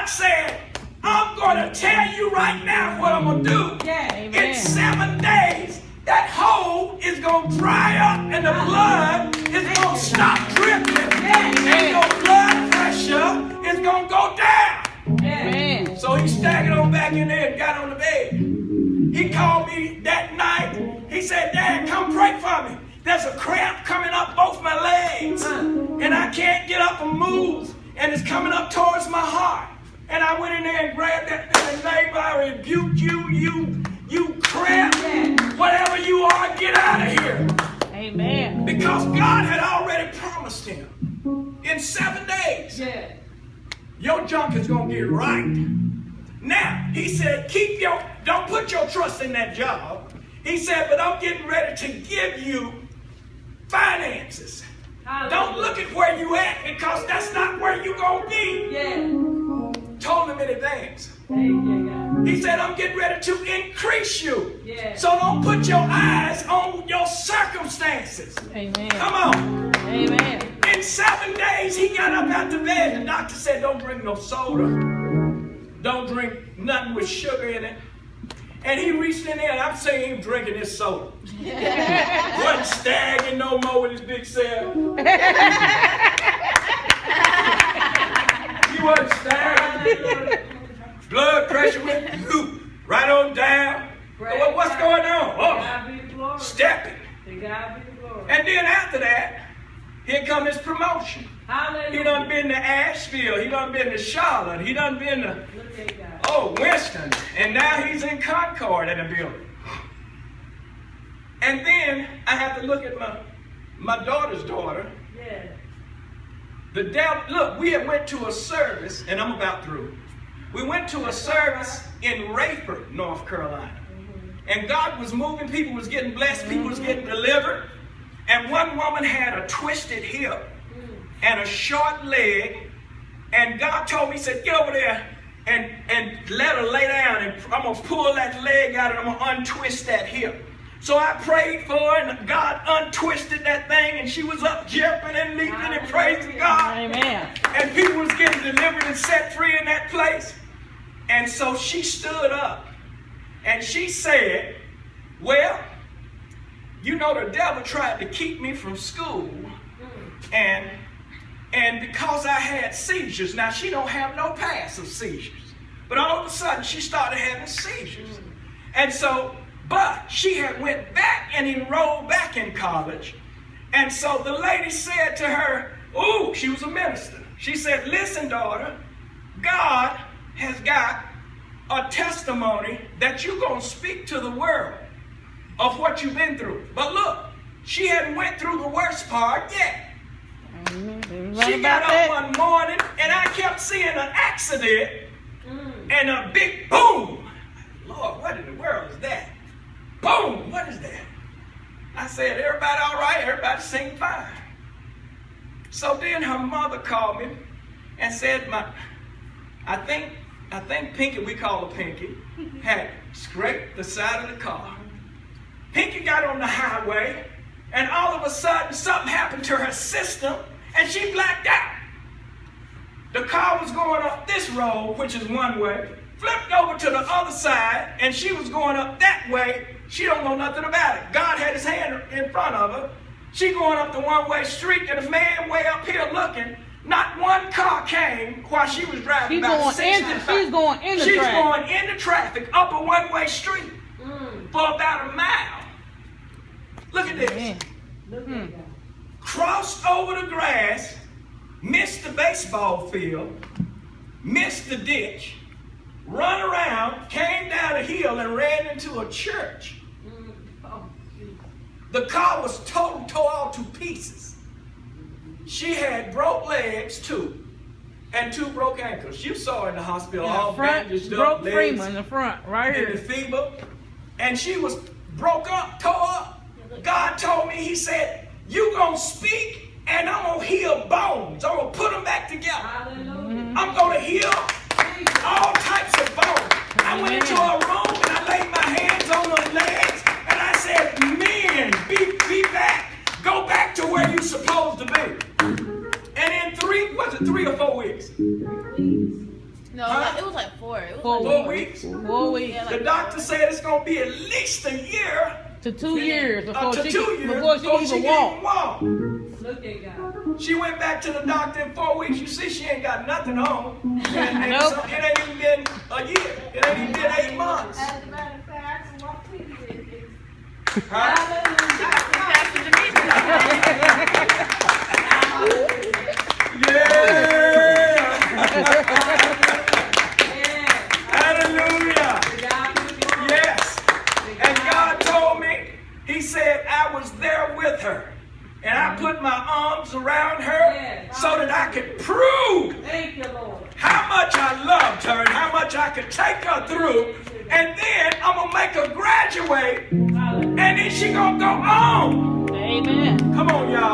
God said, I'm going to tell you right now what I'm going to do. In 7 days, that hole is going to dry up and the blood is going to stop dripping. And your blood pressure is going to go down. So he staggered on back in there and got on the bed. He called me that night. He said, Dad, come pray for me. There's a cramp coming up both my legs. And I can't get up and move. And it's coming up towards my heart. And I went in there and grabbed that thing and neighbor, I rebuked you cramp. Whatever you are, get out of here. Amen. Because God had already promised him in 7 days. Your junk is going to get right. Now, he said, don't put your trust in that job. He said, but I'm getting ready to give you finances. Don't look at where you at because that's not where you're going to be. Told him in advance. He said, I'm getting ready to increase you. So don't put your eyes on your circumstances. Amen. Come on. Amen. In 7 days, he got up out the bed. The doctor said, don't drink no soda. Don't drink nothing with sugar in it. And he reached in there, and I'm saying him drinking this soda. Wasn't staggering no more with his big self. He wasn't staggering. Blood pressure went right on down. What's going on? Oh, stepping. And then after that, here comes his promotion. He done been to Asheville. He done been to Charlotte. He done been to Winston. And now he's in Concord in the building. And then I have to look at my daughter's daughter. The devil, look, we had went to a service, and I'm about through. We went to a service in Rayford, North Carolina. And God was moving, people was getting blessed, people was getting delivered. And one woman had a twisted hip and a short leg. And God told me, he said, get over there and let her lay down. And I'm going to pull that leg out and I'm going to untwist that hip. So I prayed for her and God untwisted that thing and she was up jumping and leaping and praising God. Amen. And people was getting delivered and set free in that place. And so she stood up and she said, well, you know, the devil tried to keep me from school. And because I had seizures, now she don't have no past of seizures. But all of a sudden she started having seizures. And so, but she had went back and enrolled back in college. And so the lady said to her, ooh, she was a minister. She said, listen, daughter, God has got a testimony that you're going to speak to the world of what you've been through. But look, she hadn't went through the worst part yet. She got up one morning and I kept seeing an accident and a big boom. Lord, what in the world is that? Boom, what is that? I said, everybody all right? Everybody seemed fine. So then her mother called me and said, I think Pinky, we call her Pinky, had scraped the side of the car. Pinky got on the highway and all of a sudden something happened to her system and she blacked out. The car was going up this road, which is one way, flipped over to the other side, and she was going up that way. She don't know nothing about it. God had his hand in front of her. She going up the one-way street, and a man way up here looking. Not one car came while she was driving. She's going into traffic up a one-way street for about a mile. Look at this. Crossed over the grass, missed the baseball field, missed the ditch, run around, came down a hill and ran into a church. The car was tore all to pieces. She had broke legs too, and 2 broke ankles. You saw her in the hospital, all bandaged up, broke femur in the front, right here. In the femur, and she was broke up, tore up. God told me, he said, you gonna speak and I'm gonna heal bones. I'm gonna put them back together. I'm gonna heal all types of bones. I went into a room and I laid my hands on her legs and I said, men, be back. Go back to where you're supposed to be. And in 3 or 4 weeks, No, it was like 4. It was 4 weeks. 4 weeks. Yeah, The doctor said it's going to be at least a year. To 2 years before to she 2 years before she even walk. Look at God. She went back to the doctor in 4 weeks. You see, she ain't got nothing on. And Nope. so it ain't even been a year. It ain't even been 8 months. As a matter of fact, I can walk to you. Huh? Hallelujah. Yes. And God told me, He said, I was there with her. And I put my arms around her so that I could prove Thank you, Lord. how much I loved her and how much I could take her through. And then I'm going to make her graduate. And then she going to go on. Amen. Come on, y'all.